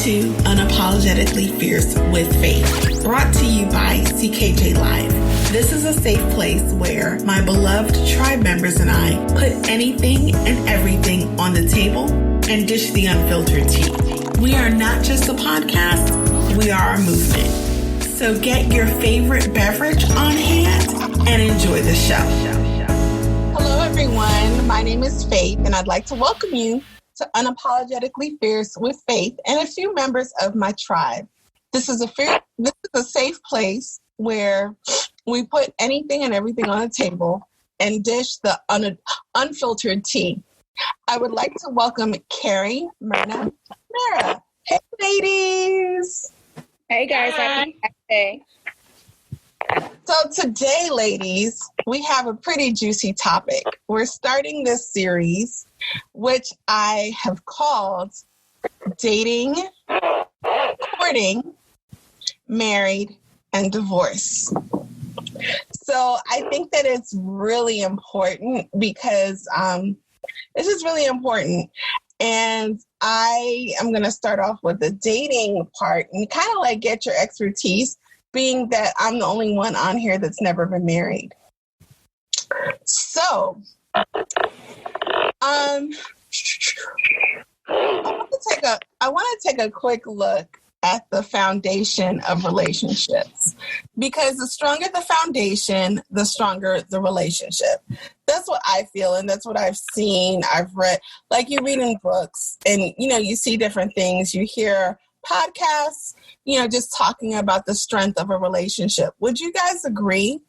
to Unapologetically Fierce with Faythe, brought to you by CKJ Live. This is a safe place where my beloved tribe members and I put anything and everything on the table and dish the unfiltered tea. We are not just a podcast, we are a movement. So get your favorite beverage on hand and enjoy the show. Hello, everyone. My name is Faythe, and I'd like to welcome you to Unapologetically Fierce with Faythe and a few members of my tribe. This is a safe place where we put anything and everything on the table and dish the unfiltered tea. I would like to welcome Kerri, Myrna, Mara. Hey, ladies. Hey, guys. Happy day. So today, ladies, we have a pretty juicy topic. We're starting this series, which I have called Dating, Courting, Married, and Divorce. So I think that it's really important because it's just really important. And I am going to start off with the dating part and kind of like get your expertise, being that I'm the only one on here that's never been married. So, I want to take a quick look at the foundation of relationships, because the stronger the foundation, the stronger the relationship. That's what I feel, and that's what I've seen. I've read, like you read in books, and you see different things. You hear podcasts, just talking about the strength of a relationship. Would you guys agree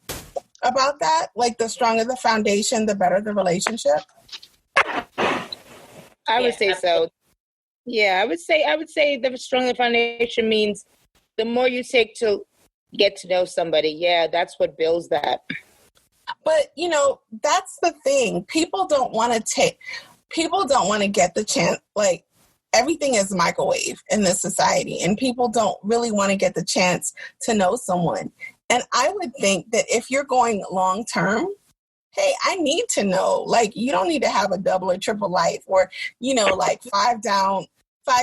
about that? Like, the stronger the foundation, the better the relationship? I would say so. Yeah, I would say the stronger the foundation means the more you take to get to know somebody. Yeah, that's what builds that. But, that's the thing. People don't want to get the chance. Like, everything is microwave in this society, and people don't really want to get the chance to know someone. And I would think that if you're going long term, hey, I need to know. Like, you don't need to have a double or triple life, or, like 5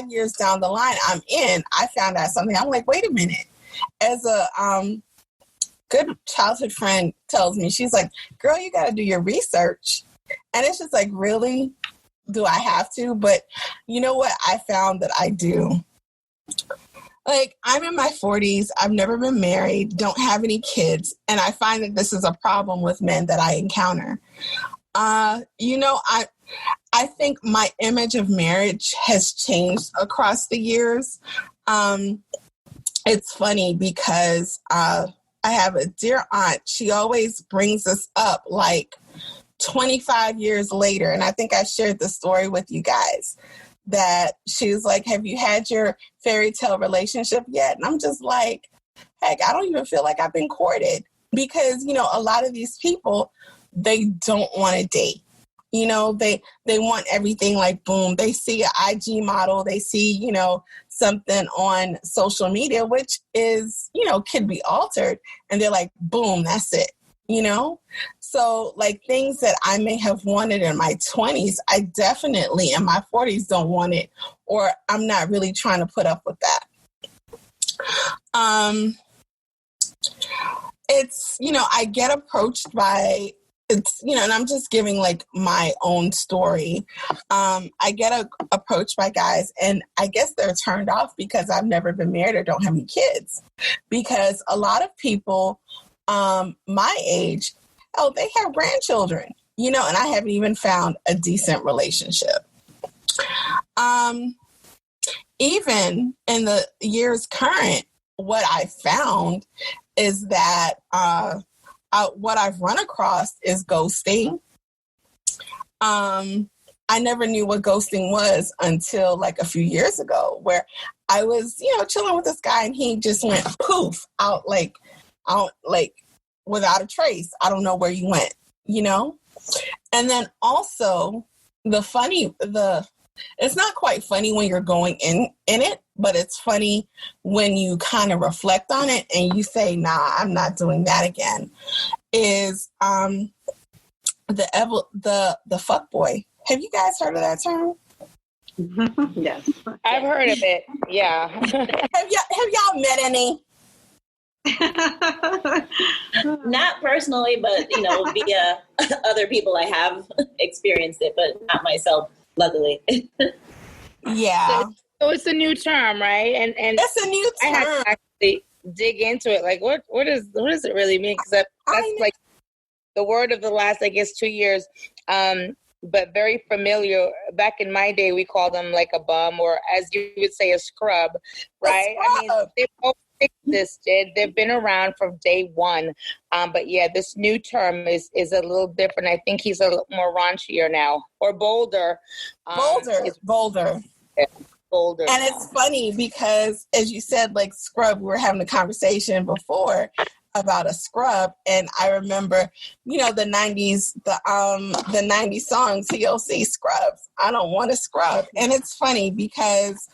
years down the line, I found out something. I'm like, wait a minute. As a good childhood friend tells me, she's like, girl, you got to do your research. And it's just like, really? Do I have to? But you know what? I found that I do. Like, I'm in my 40s. I've never been married, don't have any kids. And I find that this is a problem with men that I encounter. I think my image of marriage has changed across the years. It's funny because I have a dear aunt. She always brings us up like 25 years later. And I think I shared the story with you guys that she's like, have you had your fairy tale relationship yet? And I'm just like, heck, I don't even feel like I've been courted, because, a lot of these people, they don't want to date. They want everything like boom. They see an IG model. They see, something on social media, which is, can be altered. And they're like, boom, that's it. So like things that I may have wanted in my 20s, I definitely in my 40s don't want it, or I'm not really trying to put up with that. It's, I get approached by, and I'm just giving like my own story. I get approached by guys, and I guess they're turned off because I've never been married or don't have any kids, because a lot of people my age, they have grandchildren, and I haven't even found a decent relationship. Even in the years current, what I found is that what I've run across is ghosting. I never knew what ghosting was until like a few years ago, where I was, chilling with this guy and he just went poof out without a trace. I don't know where you went, And then also it's not quite funny when you're going in it, but it's funny when you kind of reflect on it and you say, nah, I'm not doing that again, is the Fxckboy. Have you guys heard of that term? Yes. I've heard of it. Yeah. Have y'all met any? Not personally, but via other people, I have experienced it, but not myself, luckily. Yeah. So it's a new term, right? And It's a new I had term. to actually dig into it. Like, what does it really mean? Because that's like the word of the last, I guess, 2 years. But very familiar. Back in my day, we called them like a bum, or as you would say, a scrub, right? I mean, they've both existed. They've been around from day one. But yeah, this new term is a little different. I think he's a little more raunchier now, or bolder. Bolder. Bolder. And it's funny because, as you said, like scrub, we were having a conversation before about a scrub, and I remember, the 90s, the 90s songs, TLC scrubs. I don't want a scrub. And it's funny because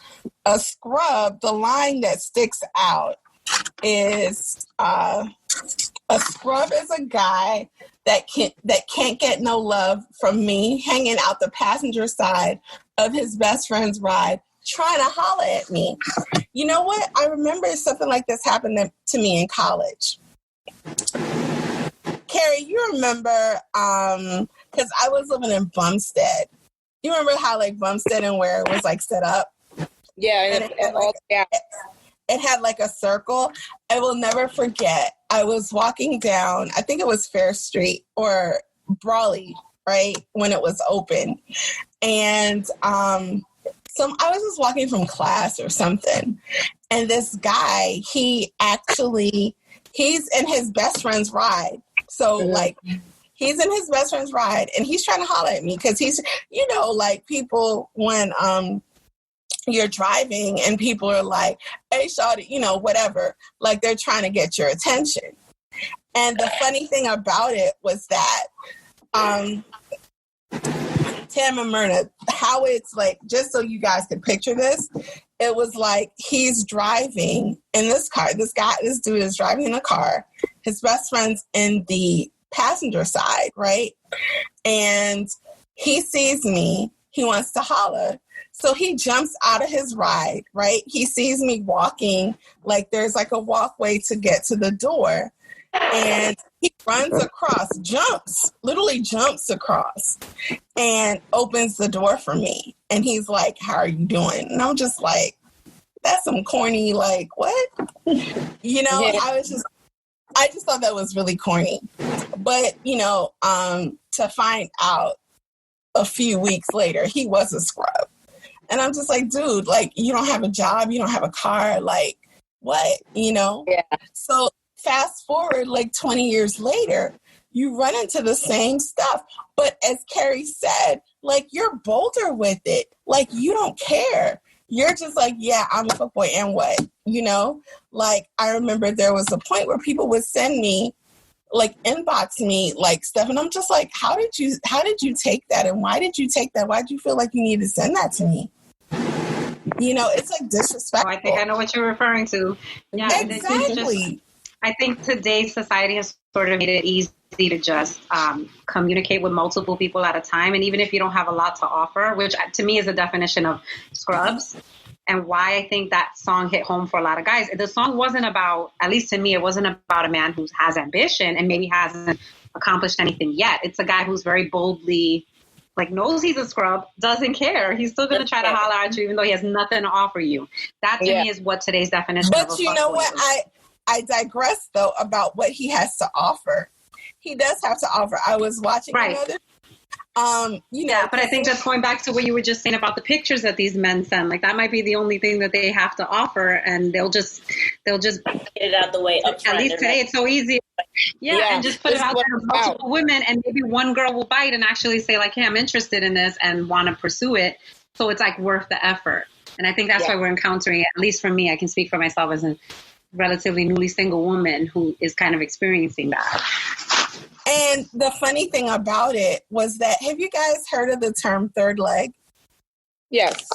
a scrub, the line that sticks out is a scrub is a guy that can't get no love from me, hanging out the passenger side of his best friend's ride, trying to holler at me. You know what? I remember something like this happened to me in college. Kerri, you remember, because I was living in Bumstead. You remember how like Bumstead and where it was like set up? Yeah, it had like a circle. I will never forget. I was walking down, I think it was Fair Street or Brawley, right? When it was open. And I was just walking from class or something. And this guy, he's in his best friend's ride. So like, he's in his best friend's ride and he's trying to holler at me because he's, like people when you're driving and people are like, hey, shawty, whatever. Like they're trying to get your attention. And the funny thing about it was that Tam and Myrna, how it's like, just so you guys can picture this, it was like he's driving in this car. This dude is driving in a car. His best friend's in the passenger side, right? And he sees me. He wants to holler. So he jumps out of his ride, right? He sees me walking, like there's like a walkway to get to the door. And he runs across, literally jumps across and opens the door for me. And he's like, how are you doing? And I'm just like, that's some corny, like, what? Yeah. I just thought that was really corny. But, to find out a few weeks later, he was a scrub. And I'm just like, dude, like, you don't have a job, you don't have a car, like, what? Yeah. So fast forward like 20 years later, you run into the same stuff. But as Kerri said, like, you're bolder with it. Like, you don't care. You're just like, yeah, I'm a fuckboy and what? Like, I remember there was a point where people would send me, like, inbox me, like, stuff. And I'm just like, how did you take that? And why did you take that? Why did you feel like you need to send that to me? It's like disrespectful. I think I know what you're referring to. Yeah, exactly. I think today's society has sort of made it easy to just communicate with multiple people at a time. And even if you don't have a lot to offer, which to me is a definition of scrubs, and why I think that song hit home for a lot of guys. The song wasn't about, at least to me, it wasn't about a man who has ambition and maybe hasn't accomplished anything yet. It's a guy who's very boldly, like, knows he's a scrub, doesn't care. He's still going to try to holler at you even though he has nothing to offer you. That to me is what today's definition of a fuckboy is. But you know what? I digress, though, about what he has to offer. He does have to offer. I was watching another. Yeah, but I think just going back to what you were just saying about the pictures that these men send, like that might be the only thing that they have to offer, and they'll just get it out the way up front. At least today, it's so easy. Yeah, and just put it out there to multiple women, and maybe one girl will bite and actually say, like, hey, I'm interested in this and want to pursue it. So it's like worth the effort. And I think that's why we're encountering it. At least for me, I can speak for myself as a relatively newly single woman who is kind of experiencing that. And the funny thing about it was that, have you guys heard of the term third leg? Yes.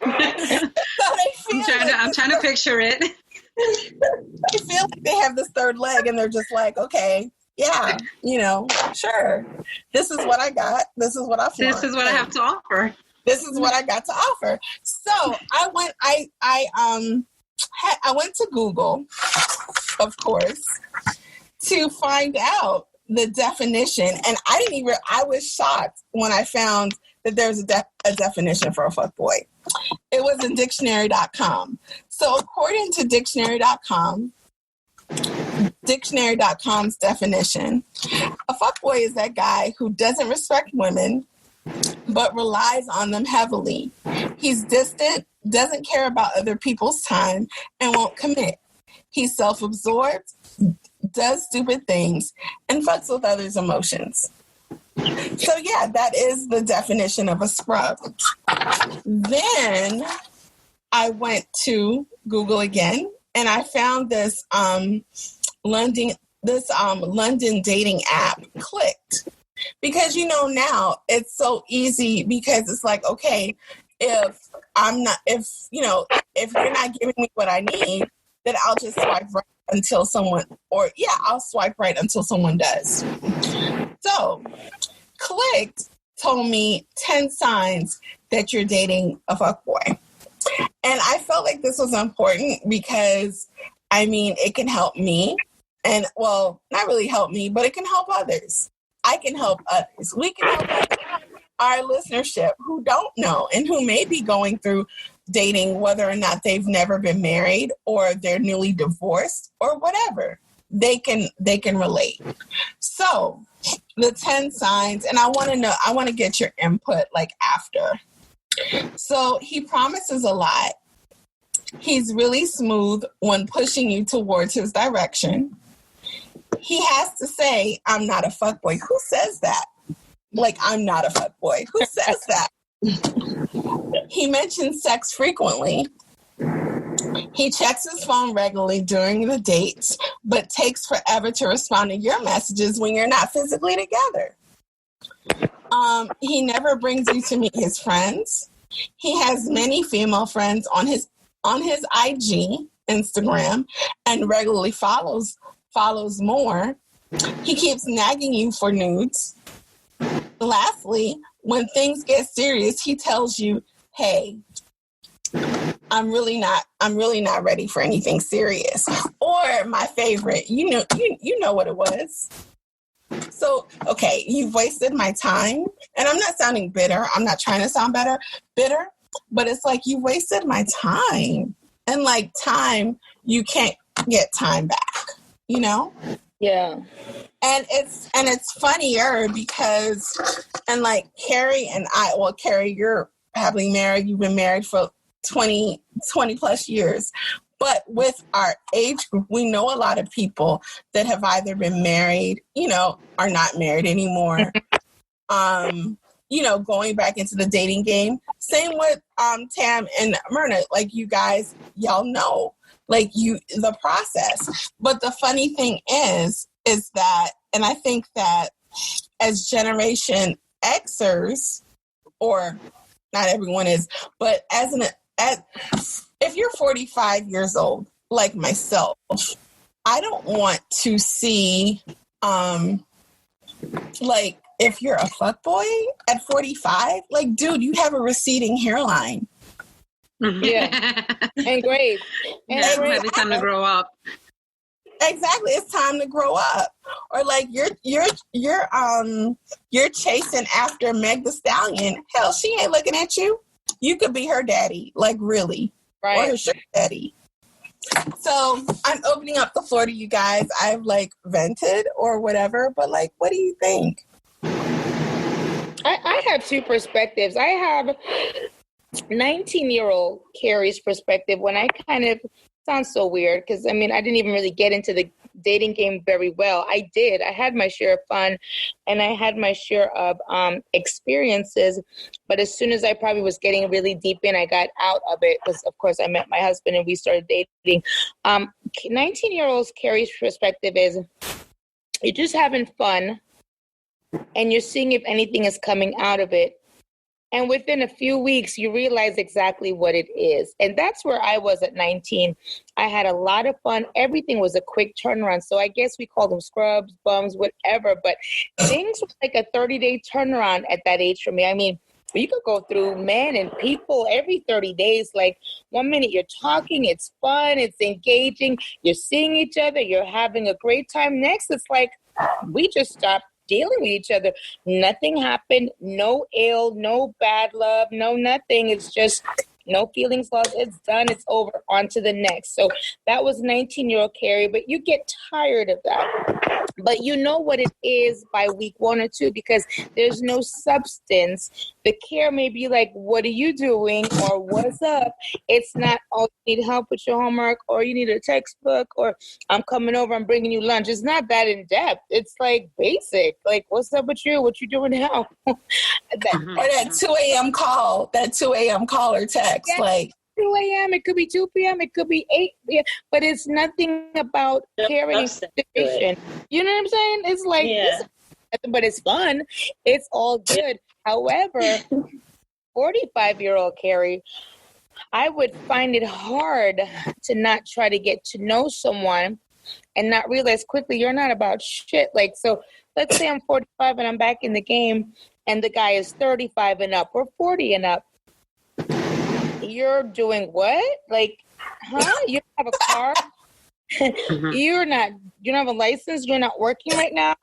I'm trying to picture it. I feel like they have this third leg and they're just like, okay, yeah, sure. This is what I got. This is what I flaunt. This is what I have to offer. This is what I got to offer. So I went. I went to Google, of course, to find out the definition, and I was shocked when I found that there's a definition for a fuckboy. It was in dictionary.com. So according to dictionary.com's definition, a fuckboy is that guy who doesn't respect women but relies on them heavily. He's distant, doesn't care about other people's time, and won't commit. He's self-absorbed, does stupid things, and fucks with others' emotions. So yeah, that is the definition of a scrub. Then I went to Google again, and I found this London dating app, Clicked. Because now it's so easy, because it's like, okay, if you're not giving me what I need, then I'll just swipe right until someone does. So Clicked told me 10 signs that you're dating a fuckboy. And I felt like this was important because, it can help me. And, well, not really help me, but it can help others. I can help others. We can help our listenership who don't know and who may be going through dating, whether or not they've never been married or they're newly divorced or whatever. They can relate. So the 10 signs, and I want to get your input after. So he promises a lot. He's really smooth when pushing you towards his direction. He has to say, I'm not a fuckboy. Who says that? I'm not a fuckboy. Who says that? He mentions sex frequently. He checks his phone regularly during the dates, but takes forever to respond to your messages when you're not physically together. He never brings you to meet his friends. He has many female friends on his IG, Instagram, and regularly follows more. He keeps nagging you for nudes. Lastly, when things get serious, he tells you, hey, I'm really not ready for anything serious. Or my favorite, you know what it was. So, okay, you've wasted my time. And I'm not sounding bitter. I'm not trying to sound bitter, but it's like you wasted my time. And time, you can't get time back, Yeah. And it's funnier because, and Kerri and Kerri, you're happily married. You've been married for 20 plus years. But with our age group, we know a lot of people that have either been married, are not married anymore. Going back into the dating game. Same with Tam and Myrna. You guys, y'all know. The process. But the funny thing is that, and I think that as Generation Xers, or not everyone is, but if you're 45 years old, like myself, I don't want to see, if you're a fuckboy at 45, dude, you have a receding hairline. Yeah. And great. It's time to grow up. Exactly. It's time to grow up. Or you're chasing after Meg the Stallion. Hell, she ain't looking at you. You could be her daddy. Really. Right. Or her sugar daddy. So I'm opening up the floor to you guys. I've vented or whatever, but what do you think? I have two perspectives. I have 19-year-old Kerri's perspective when I kind of, sounds so weird because I didn't even really get into the dating game very well. I did. I had my share of fun and I had my share of experiences. But as soon as I probably was getting really deep in, I got out of it because, of course, I met my husband and we started dating. 19-year-old Kerri's perspective is you're just having fun and you're seeing if anything is coming out of it. And within a few weeks, you realize exactly what it is. And that's where I was at 19. I had a lot of fun. Everything was a quick turnaround. So I guess we call them scrubs, bums, whatever. But things were like a 30-day turnaround at that age for me. I mean, you could go through men and people every 30 days. Like 1 minute you're talking, it's fun, it's engaging, you're seeing each other, you're having a great time. Next, it's like we just stopped dealing with each other. Nothing happened, no ill, no bad love, no nothing. It's just no feelings lost. It's done. It's over. On to the next. So that was 19-year-old Kerri, but you get tired of that. But you know what it is by week 1 or 2 because there's no substance. The care may be like, what are you doing? Or what's up? It's not, oh, you need help with your homework or you need a textbook or I'm coming over, I'm bringing you lunch. It's not that in depth. It's like basic. Like, what's up with you? What you doing now? Or that 2 a.m. call, or text. Yeah. Like 2 a.m. It could be 2 p.m. It could be 8 p.m. But it's nothing about caring situation. You know what I'm saying? It's like, but it's fun. It's all good. However, 45-year-old Kerri, I would find it hard to not try to get to know someone and not realize quickly you're not about shit. Like, so let's say I'm 45 and I'm back in the game and the guy is 35 and up or 40 and up. You're doing what? Like, huh? You don't have a car? You don't have a license? You're not working right now?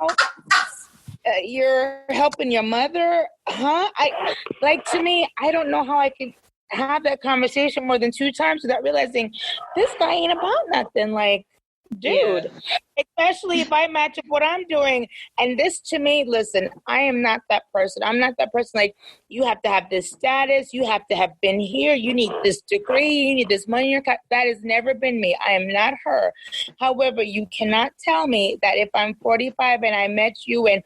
You're helping your mother? Huh? To me, I don't know how I can have that conversation more than 2 times without realizing this guy ain't about nothing. Like, dude, especially if I match up what I'm doing. And this to me, listen, I am not that person. I'm not that person. Like, you have to have this status. You have to have been here. You need this degree. You need this money in your cut. That has never been me. I am not her. However, you cannot tell me that if I'm 45 and I met you and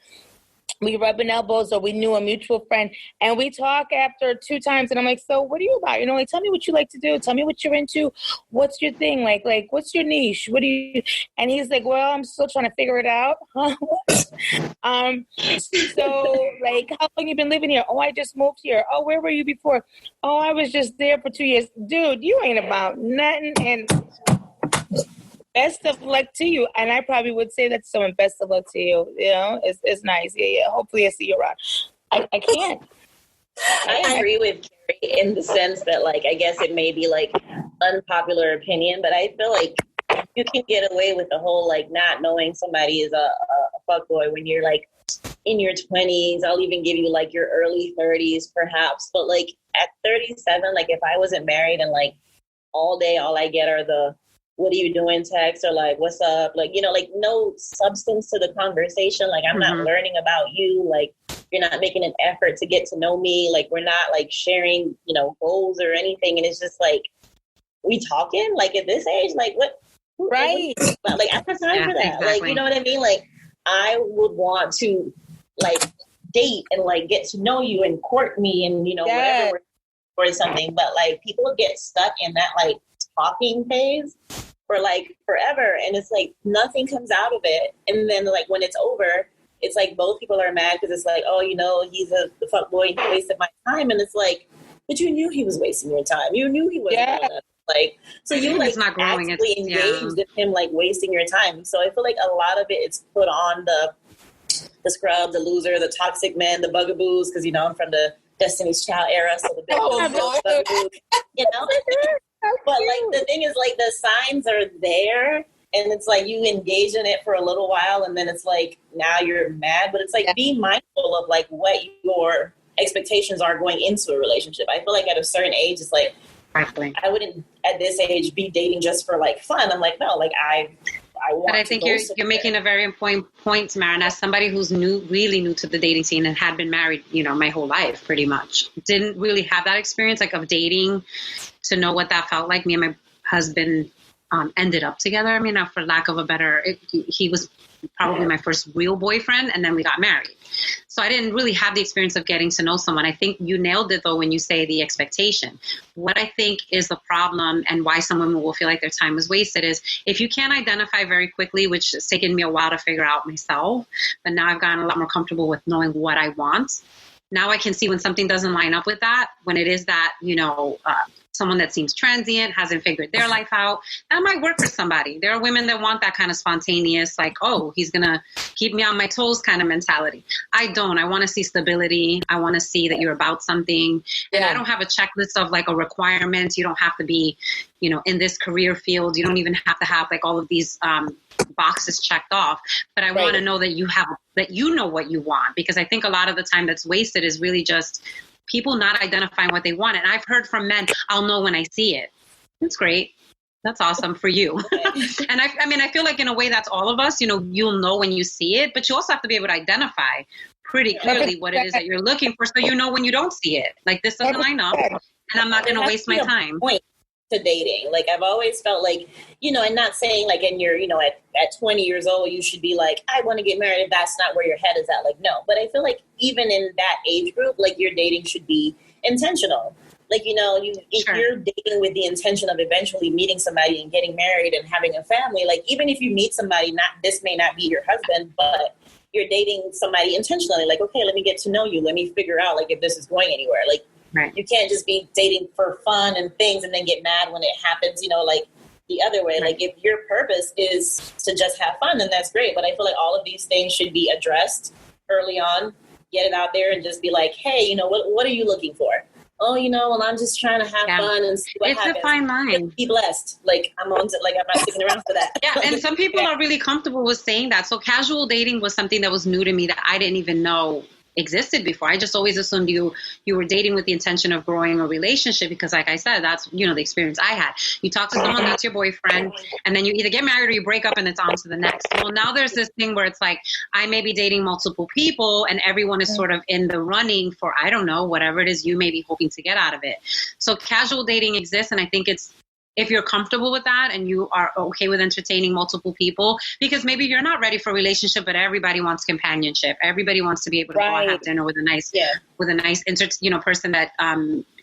we rubbing elbows or we knew a mutual friend and we talk after 2 times and I'm like, so what are you about? You know, like, tell me what you like to do. Tell me what you're into. What's your thing? Like, what's your niche? What do you, and he's like, well, I'm still trying to figure it out. So like, how long you been living here? Oh, I just moved here. Oh, where were you before? Oh, I was just there for 2 years. Dude, you ain't about nothing. And best of luck to you. And I probably would say that to someone, best of luck to you. You know, it's nice. Yeah. Hopefully I see you around. I can't. I agree with Kerri in the sense that, like, I guess it may be, like, unpopular opinion, but I feel like you can get away with the whole, like, not knowing somebody is a fuckboy when you're, like, in your 20s. I'll even give you, like, your early 30s, perhaps. But, like, at 37, like, if I wasn't married and, like, all day all I get are the what are you doing text or like, what's up? Like, you know, like no substance to the conversation. Like, I'm not learning about you. Like, you're not making an effort to get to know me. Like, we're not like sharing, you know, goals or anything. And it's just like, we talking like at this age, like what? Right. Like, I have time for that. Exactly. Like, you know what I mean? Like, I would want to like date and like get to know you and court me and, you know, whatever or something. But like people get stuck in that like talking phase for like forever, and it's like nothing comes out of it. And then like when it's over, it's like both people are mad because it's like, oh, you know, he's the fuck boy, he wasted my time. And it's like, but you knew he was wasting your time. You knew he wasn't gonna, like, so you like not growing. actively engaged in him like wasting your time. So I feel like a lot of it is put on the scrub, the loser, the toxic men, the bugaboos, because you know I'm from the Destiny's Child era, so the big bugaboos, you know. But like the thing is, like the signs are there, and it's like you engage in it for a little while, and then it's like now you're mad. But it's like be mindful of like what your expectations are going into a relationship. I feel like at a certain age, it's like I wouldn't at this age be dating just for like fun. I'm like, no, like I want. But I think you're making a very important point, Tamara. And as somebody who's really new to the dating scene and had been married, you know, my whole life pretty much, didn't really have that experience like of dating to know what that felt like. Me and my husband ended up together. I mean, for lack of a better, he was probably my first real boyfriend, and then we got married. So I didn't really have the experience of getting to know someone. I think you nailed it, though, when you say the expectation. What I think is the problem and why some women will feel like their time was wasted is if you can't identify very quickly, which has taken me a while to figure out myself, but now I've gotten a lot more comfortable with knowing what I want. now I can see when something doesn't line up with that, when it is that, someone that seems transient, hasn't figured their life out, that might work for somebody. There are women that want that kind of spontaneous, like, oh, he's going to keep me on my toes kind of mentality. I don't. I want to see stability. I want to see that you're about something. And I don't have a checklist of like a requirement. You don't have to be, in this career field. You don't even have to have like all of these boxes checked off. But I want to know that you know what you want, because I think a lot of the time that's wasted is really just people not identifying what they want. And I've heard from men, I'll know when I see it. That's great. That's awesome for you. And I feel like in a way that's all of us, you'll know when you see it, but you also have to be able to identify pretty clearly what it is that you're looking for. So you know when you don't see it, like this doesn't line up and I'm not going to waste my time. To dating. Like I've always felt like, and not saying like in your, at 20 years old, you should be like, I want to get married if that's not where your head is at. Like, no, but I feel like even in that age group, like your dating should be intentional. Like, if you're dating with the intention of eventually meeting somebody and getting married and having a family, like even if you meet somebody, this may not be your husband, but you're dating somebody intentionally, like, okay, let me get to know you. Let me figure out like if this is going anywhere. Like, you can't just be dating for fun and things and then get mad when it happens, like the other way. Like if your purpose is to just have fun, then that's great. But I feel like all of these things should be addressed early on, get it out there and just be like, hey, what are you looking for? Oh, well, I'm just trying to have fun and see what happens. It's a fine line. Be blessed. Like I'm on to, like I'm not sticking around for that. Yeah, and some people are really comfortable with saying that. So casual dating was something that was new to me that I didn't even know existed before. I just always assumed you were dating with the intention of growing a relationship because, like I said, that's the experience I had. You talk to someone, that's your boyfriend, and then you either get married or you break up and it's on to the next. Well, now there's this thing where it's like I may be dating multiple people and everyone is sort of in the running for, I don't know, whatever it is you may be hoping to get out of it. So casual dating exists, and I think it's, if you're comfortable with that and you are okay with entertaining multiple people, because maybe you're not ready for a relationship, but everybody wants companionship. Everybody wants to be able to go and have dinner with a nice, person that,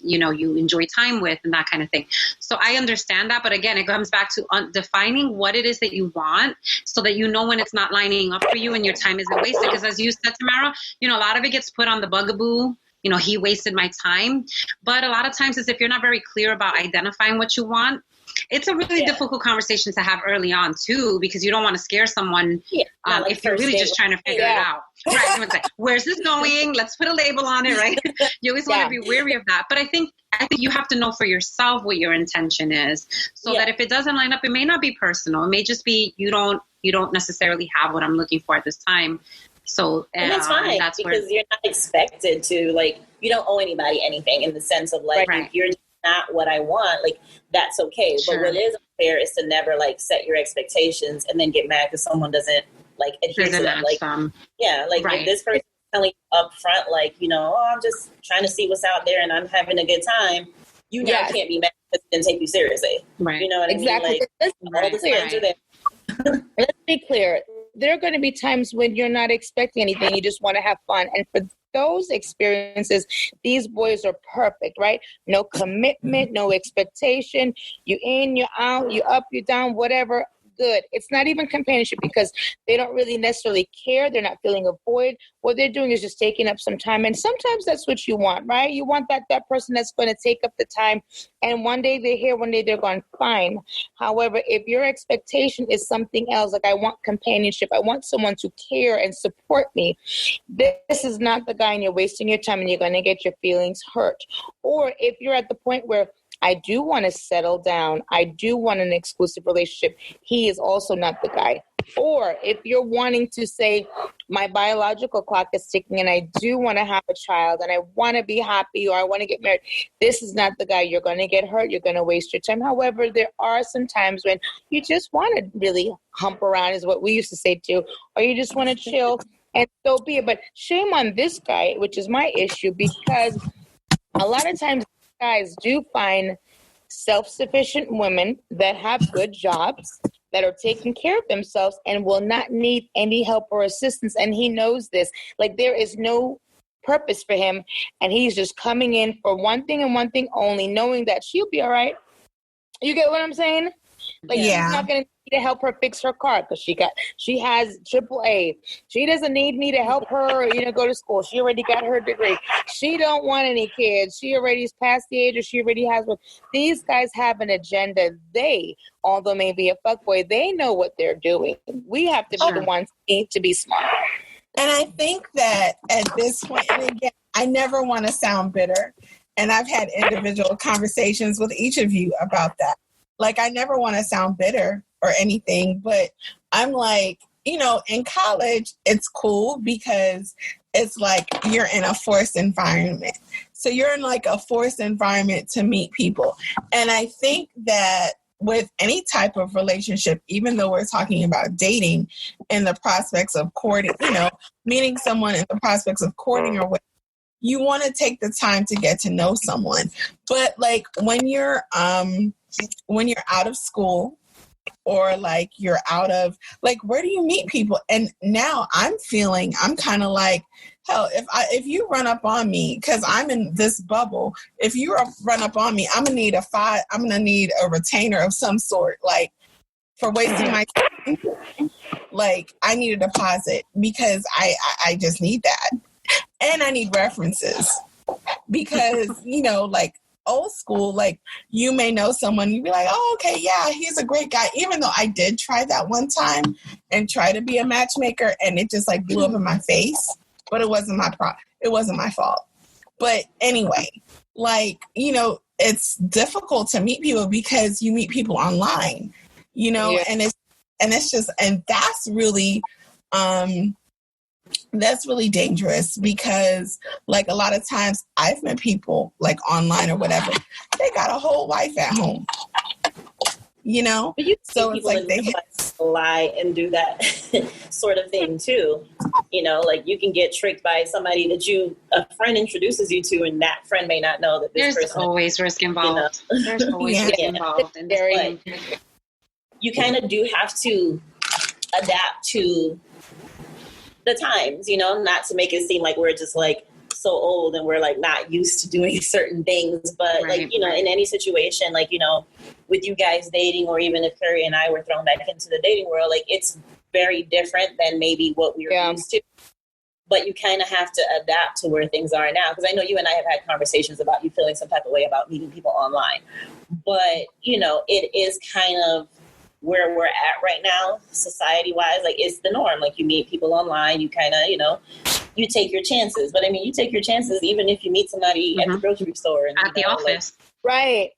you enjoy time with and that kind of thing. So I understand that. But again, it comes back to defining what it is that you want so that you know when it's not lining up for you and your time isn't wasted. Because as you said, Tamara, a lot of it gets put on the bugaboo. He wasted my time. But a lot of times it's if you're not very clear about identifying what you want, it's a really difficult conversation to have early on too, because you don't want to scare someone if you're really just trying to figure it out. Right. Like, where's this going? Let's put a label on it, right? You always want to be wary of that. But I think you have to know for yourself what your intention is, so that if it doesn't line up, it may not be personal. It may just be you don't necessarily have what I'm looking for at this time. So and that's fine, because you're not expected to, like, you don't owe anybody anything in the sense of like, if you're not what I want, like that's okay. But what is unfair is to never like set your expectations and then get mad because someone doesn't like adhere to them. Like, if this person is telling you up front, like, I'm just trying to see what's out there and I'm having a good time, now can't be mad because it didn't take you seriously. Right. You know what I mean? Like, all the signs are there. Let's be clear. There are going to be times when you're not expecting anything. You just want to have fun. And for those experiences, these boys are perfect, right? No commitment, no expectation. You in, you're out, you up, you down, whatever. Good. It's not even companionship because they don't really necessarily care. They're not feeling a void. What they're doing is just taking up some time. And sometimes that's what you want, right? You want that person that's going to take up the time. And one day they're here, one day they're gone. Fine. However, if your expectation is something else, like I want companionship, I want someone to care and support me, this is not the guy and you're wasting your time and you're going to get your feelings hurt. Or if you're at the point where I do want to settle down, I do want an exclusive relationship, he is also not the guy. Or if you're wanting to say, my biological clock is ticking and I do want to have a child and I want to be happy or I want to get married, this is not the guy. You're going to get hurt. You're going to waste your time. However, there are some times when you just want to really hump around, is what we used to say too, or you just want to chill, and so be it. But shame on this guy, which is my issue, because a lot of times guys do find self-sufficient women that have good jobs, that are taking care of themselves and will not need any help or assistance. And he knows this. Like, there is no purpose for him. And he's just coming in for one thing and one thing only, knowing that she'll be all right. You get what I'm saying? Like, she's not going to need to help her fix her car because she has AAA. She doesn't need me to help her, go to school. She already got her degree. She don't want any kids. She already is past the age, or she already has one. These guys have an agenda. They, although maybe a fuckboy, they know what they're doing. We have to be the ones who need to be smart. And I think that at this point, and again, I never want to sound bitter, and I've had individual conversations with each of you about that. Like, I never want to sound bitter or anything, but I'm like, in college, it's cool because it's like you're in a forced environment. So you're in like a forced environment to meet people. And I think that with any type of relationship, even though we're talking about dating and the prospects of courting, meeting someone and the prospects of courting or whatever, you want to take the time to get to know someone. But like when you're out of school, or like you're out of, like, where do you meet people? And now I'm kind of like, hell, if you run up on me, because I'm in this bubble, if you run up on me, I'm gonna need a retainer of some sort, like, for wasting my time. Like, I need a deposit because I just need that. And I need references because, like, old school, like, you may know someone, you'd be like, oh, okay, yeah, he's a great guy. Even though I did try that one time and try to be a matchmaker, and it just like blew up in my face. But it wasn't it wasn't my fault. But anyway, like, it's difficult to meet people because you meet people online, and that's really dangerous because, like, a lot of times I've met people like online or whatever, they got a whole wife at home, But so it's like they lie and do that sort of thing too. Like, you can get tricked by somebody that a friend introduces you to, and that friend may not know that this person. There's always risk involved. There's always risk involved. And you kind of do have to adapt to the times, not to make it seem like we're just like so old and we're like not used to doing certain things. But in any situation, like, with you guys dating, or even if Kerri and I were thrown back into the dating world, like, it's very different than maybe what we were used to. But you kind of have to adapt to where things are now. Because I know you and I have had conversations about you feeling some type of way about meeting people online. But, it is kind of where we're at right now, society-wise. Like, it's the norm. Like, you meet people online, you kind of, you take your chances. But, I mean, you take your chances even if you meet somebody at the grocery store. And, at the office. Right.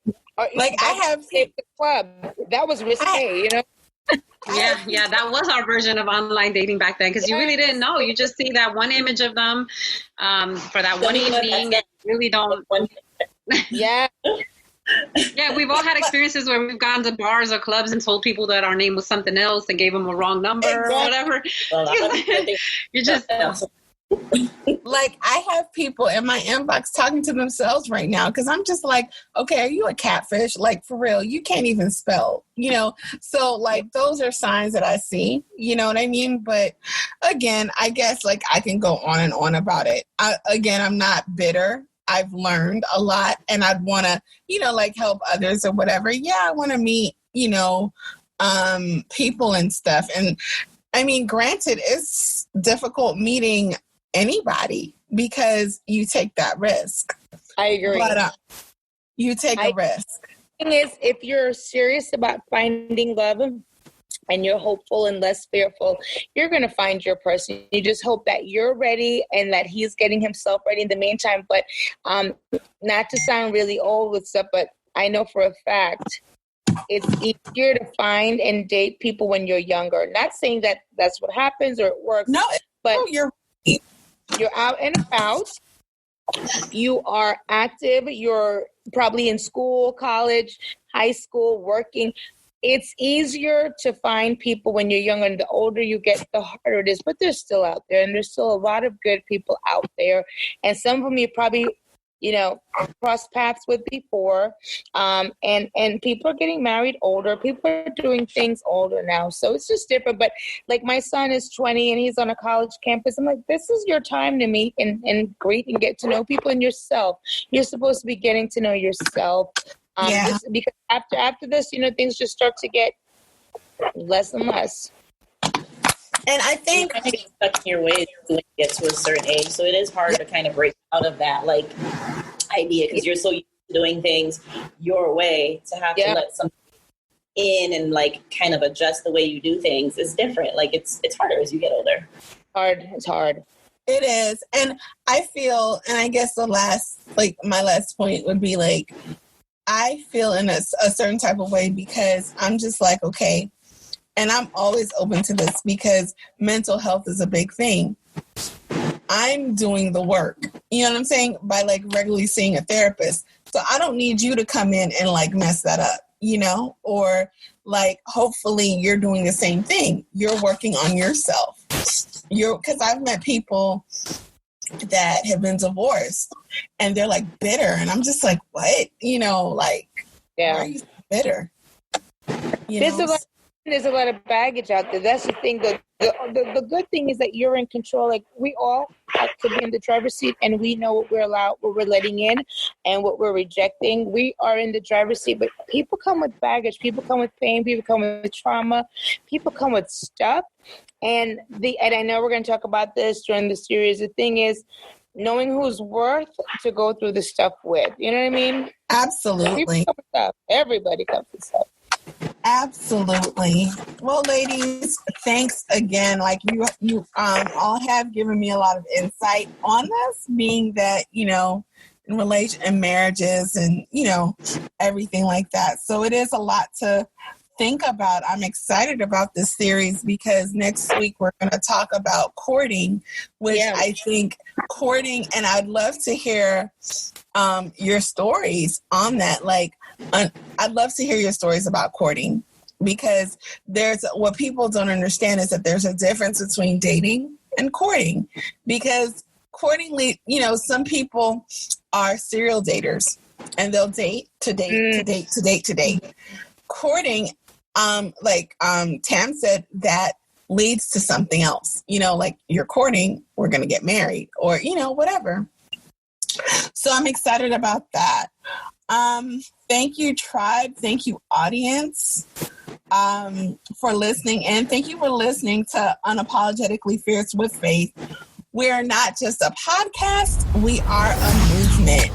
Like, I have the club. That was risque, Yeah, that was our version of online dating back then, because you really didn't know. You just see that one image of them for that one evening. And really don't. Yeah. Yeah, we've all had experiences where we've gone to bars or clubs and told people that our name was something else and gave them a wrong number or whatever. Well, you're just... Like, I have people in my inbox talking to themselves right now because I'm just like, okay, are you a catfish? Like, for real, you can't even spell, So, like, those are signs that I see, you know what I mean? But again, I guess, like, I can go on and on about it. I'm not bitter. I've learned a lot, and I'd want to, like, help others or whatever. Yeah, I want to meet, people and stuff. And I mean, granted, it's difficult meeting anybody because you take that risk. I agree. But you take a risk. The thing is, if you're serious about finding love and you're hopeful and less fearful, you're going to find your person. You just hope that you're ready and that he's getting himself ready in the meantime. But not to sound really old with stuff, but I know for a fact it's easier to find and date people when you're younger. Not saying that that's what happens or it works. No, but you're out and about. You are active. You're probably in school, college, high school, working. It's easier to find people when you're younger, and the older you get, the harder it is. But they're still out there, and there's still a lot of good people out there. And some of them you probably, crossed paths with before. And people are getting married older. People are doing things older now. So it's just different. But like, my son is 20 and he's on a college campus. I'm like, this is your time to meet and greet and get to know people and yourself. You're supposed to be getting to know yourself Because after this, things just start to get less and less. And I think you kind of get stuck in your ways when you get to a certain age. So it is hard to kind of break out of that idea, because you're so used to doing things your way. To have to let something in and kind of adjust the way you do things is different. It's harder as you get older. It's hard. It is. And I feel, and I guess my last point would be I feel in a certain type of way because I'm just okay. And I'm always open to this because mental health is a big thing. I'm doing the work, you know what I'm saying? By regularly seeing a therapist. So I don't need you to come in and mess that up, or hopefully you're doing the same thing. You're working on yourself. Because I've met people that have been divorced and they're bitter. And I'm just what? Why are you bitter? There's a lot of baggage out there. That's the thing. The good thing is that you're in control. We all have to be in the driver's seat, and we know what we're letting in and what we're rejecting. We are in the driver's seat, but people come with baggage. People come with pain. People come with trauma. People come with stuff. And I know we're going to talk about this during the series. The thing is, knowing who's worth to go through the stuff with. You know what I mean? Absolutely. Everybody comes with stuff. Absolutely. Well, ladies, thanks again. You all have given me a lot of insight on this, being that, in relation and marriages and, everything like that. So it is a lot to think about. I'm excited about this series because next week we're going to talk about courting, which I think courting, and I'd love to hear your stories on that. I'd love to hear your stories about courting, because what people don't understand is that there's a difference between dating and courting, because courting, some people are serial daters and they'll date to date to date to date to date. Courting, Tam said, that leads to something else, you're courting, we're going to get married, or, whatever. So I'm excited about that. Thank you, tribe. Thank you, audience, for listening. And thank you for listening to Unapologetically Fierce with Faythe. We're not just a podcast, we are a movement.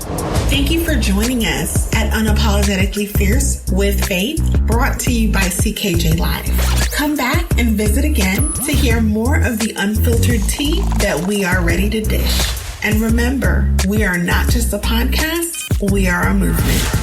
Thank you for joining us at Unapologetically Fierce with Faythe, brought to you by CKJ Live. Come back and visit again to hear more of the unfiltered tea that we are ready to dish. And remember, we are not just a podcast, we are a movement.